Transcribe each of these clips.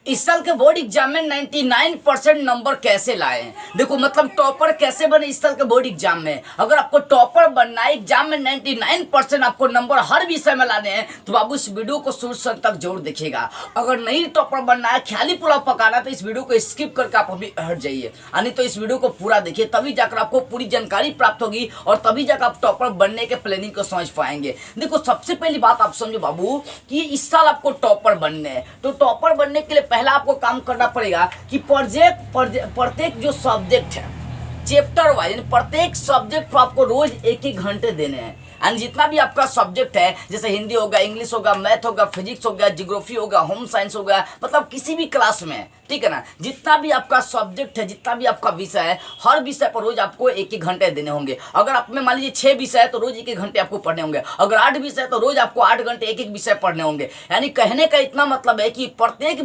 इस साल के बोर्ड एग्जाम में 99% नंबर कैसे लाए हैं। देखो मतलब टॉपर कैसे बने इस साल के बोर्ड एग्जाम में। अगर आपको टॉपर बनना है एग्जाम में 99% आपको नंबर हर विषय में लाने हैं तो बाबू इस वीडियो को शुरू से अंत तक जरूर देखिएगा। अगर नहीं टॉपर बनना है, ख्याली पुलाव पकाना तो इस वीडियो को स्किप करके आप अभी हट जाइए, यानी तो इस वीडियो को पूरा देखिए, तभी जाकर आपको पूरी जानकारी प्राप्त होगी और तभी जाकर आप टॉपर बनने के प्लानिंग को समझ पाएंगे। देखो सबसे पहली बात आप समझो बाबू कि इस साल आपको टॉपर बनने हैं, तो टॉपर बनने के लिए पहला आपको काम करना पड़ेगा कि प्रत्येक जो सब्जेक्ट है चैप्टर वाइज, प्रत्येक सब्जेक्ट को आपको रोज एक एक घंटे देने हैं। एंड जितना भी आपका सब्जेक्ट है, जैसे हिंदी होगा, इंग्लिश होगा, मैथ होगा, फिजिक्स होगा, जियोग्राफी होगा, होम साइंस होगा, मतलब किसी भी क्लास में, ठीक है ना, जितना भी आपका सब्जेक्ट है, जितना भी आपका विषय है, हर विषय पर रोज आपको एक एक घंटे देने होंगे। अगर आप में मान लीजिए 6 विषय है तो रोज एक एक घंटे आपको पढ़ने होंगे। अगर 8 विषय है तो रोज आपको 8 घंटे एक एक विषय पढ़ने होंगे। यानी कहने का इतना मतलब है कि प्रत्येक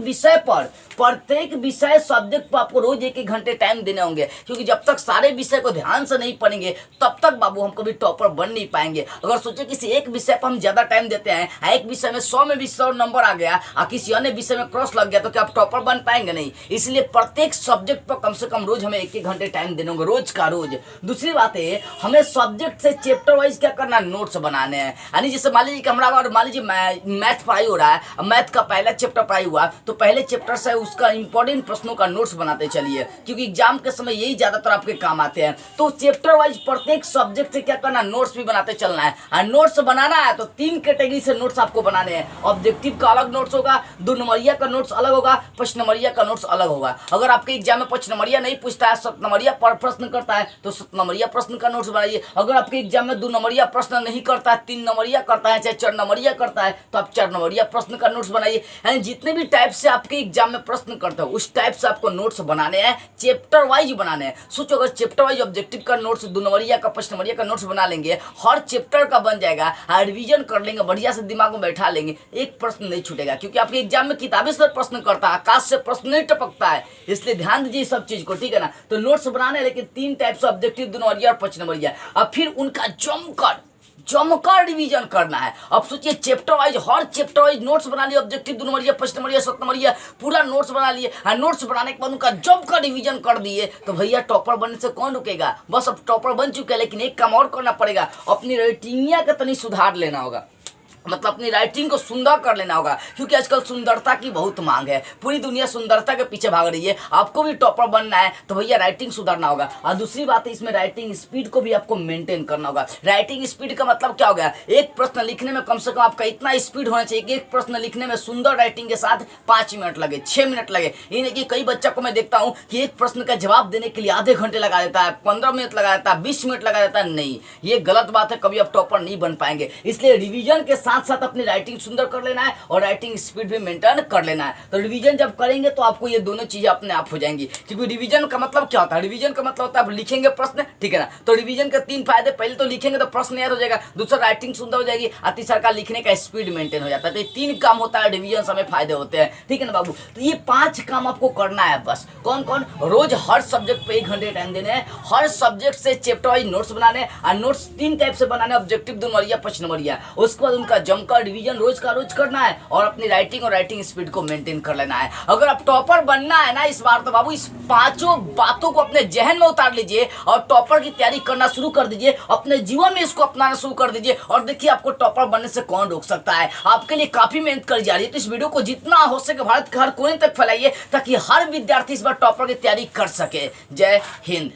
विषय सब्जेक्ट पर आपको रोज एक एक घंटे टाइम देने होंगे, क्योंकि जब तक सारे विषय को ध्यान से नहीं पढ़ेंगे तब तक बाबू हम कभी टॉपर बन नहीं पाएंगे। अगर सोचे किसी एक विषय पर हम ज्यादा टाइम देते हैं, एक विषय में 100 में भी 100 नंबर आ गया और किसी अन्य विषय में क्रॉस लग गया, तो क्या आप टॉपर बन पाएंगे? नहीं। इसलिए प्रत्येक सब्जेक्ट पर कम से कम रोज हमें एक एक घंटे टाइम देने होंगे, रोज का रोज। दूसरी बात है, हमें सब्जेक्ट से चैप्टर वाइज क्या करना, नोट्स बनाने हैं। यानी जैसे मान लीजिए कि हमारा अगर मान लीजिए मैथ पढ़ाई हो रहा है, मैथ का पहला चैप्टर पढ़ाई हुआ, तो पहले चैप्टर से उसका इंपॉर्टेंट प्रश्नों का नोट्स बनाते चलिए, क्योंकि एग्जाम के समय यही ज्यादातर आपके काम आते हैं। तो चैप्टर वाइज प्रत्येक सब्जेक्ट से क्या करना, नोट्स भी बनाते चलना है। और नोट्स बनाना है तो 3 कैटेगरी से नोट्स आपको बनाने हैं। ऑब्जेक्टिव का अलग नोट्स होगा, 2 नंबरिया का नोट्स अलग होगा, 5 नंबरिया का नोट्स अलग होगा। अगर आपके एग्जाम में 5 नंबरिया नहीं पूछता है, 7 नंबरिया पर प्रश्न करता है, तो 7 नंबरिया प्रश्न का नोट्स बनाइए। अगर आपके एग्जाम में 2 नंबरिया प्रश्न नहीं करता है, 3 नंबरिया करता है, चाहे 4 नंबरिया करता है, तो आप 4 नंबरिया प्रश्न का नोट्स बनाइए। यानी जितने भी टाइप से आपके एग्जाम में प्रश्न करते हो उस टाइप से आपको नोट्स बनाने हैं, चैप्टर वाइज बनाने हैं। सोचो अगर चैप्टर वाइज ऑब्जेक्टिव का नोट्स 2 नंबरिया का 5 नंबरिया का नोट्स बना लेंगे, हर चैप्टर का बन जाएगा, रिवीजन कर लेंगे, बढ़िया से दिमाग में बैठा लेंगे, एक प्रश्न नहीं छूटेगा। क्योंकि आपके एग्जाम में किताबें से प्रश्न करता है, आकाश से प्रश्न नहीं टपकता है, इसलिए ध्यान दीजिए सब चीज को, ठीक है ना। तो नोट्स बनाने हैं, लेकिन 3 टाइप से ऑब्जेक्टिव, 2 नंबरिया और 5 नंबरिया, और फिर उनका जमकर रिवीजन करना है। अब सोचिए चैप्टर वाइज, हर चैप्टर वाइज नोट्स बना लिए, ऑब्जेक्टिव 2 नंबरिया, 5 नंबरिया, 7 नंबरिया, पूरा नोट्स बना लिए। नोट्स बनाने के बाद उनका जमकर रिवीजन कर दिए, तो भैया टॉपर बनने से कौन रुकेगा। बस अब टॉपर बन चुके हैं, लेकिन एक काम और करना पड़ेगा, अपनी राइटिंग का तनी सुधार लेना होगा, मतलब अपनी राइटिंग को सुंदर कर लेना होगा, क्योंकि आजकल सुंदरता की बहुत मांग है, पूरी दुनिया सुंदरता के पीछे भाग रही है। आपको भी टॉपर बनना है तो भैया राइटिंग सुधारना होगा। और दूसरी बात है, इसमें राइटिंग स्पीड को भी आपको मेंटेन करना होगा। राइटिंग स्पीड का मतलब क्या हो गया, एक प्रश्न लिखने में कम से कम आपका इतना स्पीड होना चाहिए कि एक प्रश्न लिखने में सुंदर राइटिंग के साथ 5 मिनट लगे, 6 मिनट लगे। ये नहीं कि कई बच्चों को मैं देखता हूँ कि एक प्रश्न का जवाब देने के लिए आधे घंटे लगा देता है, 15 मिनट लगा देता है, 20 मिनट लगा देता है। नहीं, ये गलत बात है, कभी आप टॉपर नहीं बन पाएंगे। इसलिए रिविजन के साथ साथ अपनी राइटिंग सुंदर कर लेना है और राइटिंग स्पीड भी मेंटेन कर लेना है। तो रिवीजन जब करेंगे तो आपको ये दोनों चीजें अपने आप हो जाएंगी। क्योंकि रिवीजन का मतलब क्या होता है, रिवीजन का मतलब होता है आप लिखेंगे प्रश्न, ठीक है ना। तो रिवीजन के 3 फायदे, पहले तो लिखेंगे तो प्रश्न याद हो जाएगा, दूसरा राइटिंग सुंदर हो जाएगी, और तीसरा का लिखने का स्पीड मेंटेन हो जाता है। तो ये 3 काम होता है, रिवीजन से हमें फायदे होते हैं, ठीक है ना बाबू। तो ये 5 काम आपको करना है बस। कौन कौन, रोज हर सब्जेक्ट पे 1 घंटे टाइम देने हैं, हर सब्जेक्ट से चैप्टर वाइज नोट्स बनाने, और नोट्स 3 टाइप से बनाने, ऑब्जेक्टिव 2 नंबरिया, 5 नंबरिया। उसके बाद उनका जमकर रिवीजन रोज का रोज करना है और अपनी राइटिंग स्पीड को मेंटेन कर लेना है। अगर आप टॉपर बनना है ना इस बार, तो बाबू इस 5 बातों को अपने जहन में उतार लीजिए और टॉपर की तैयारी करना शुरू कर दीजिए, अपने जीवन में इसको अपनाना शुरू कर दीजिए, और देखिए आपको टॉपर बनने से कौन रोक सकता है। आपके लिए काफी मेहनत करी जा रही है, तो इस वीडियो को जितना हो सके भारत के हर कोने तक फैलाइए, ताकि हर विद्यार्थी इस बार टॉपर की तैयारी कर सके। जय हिंद।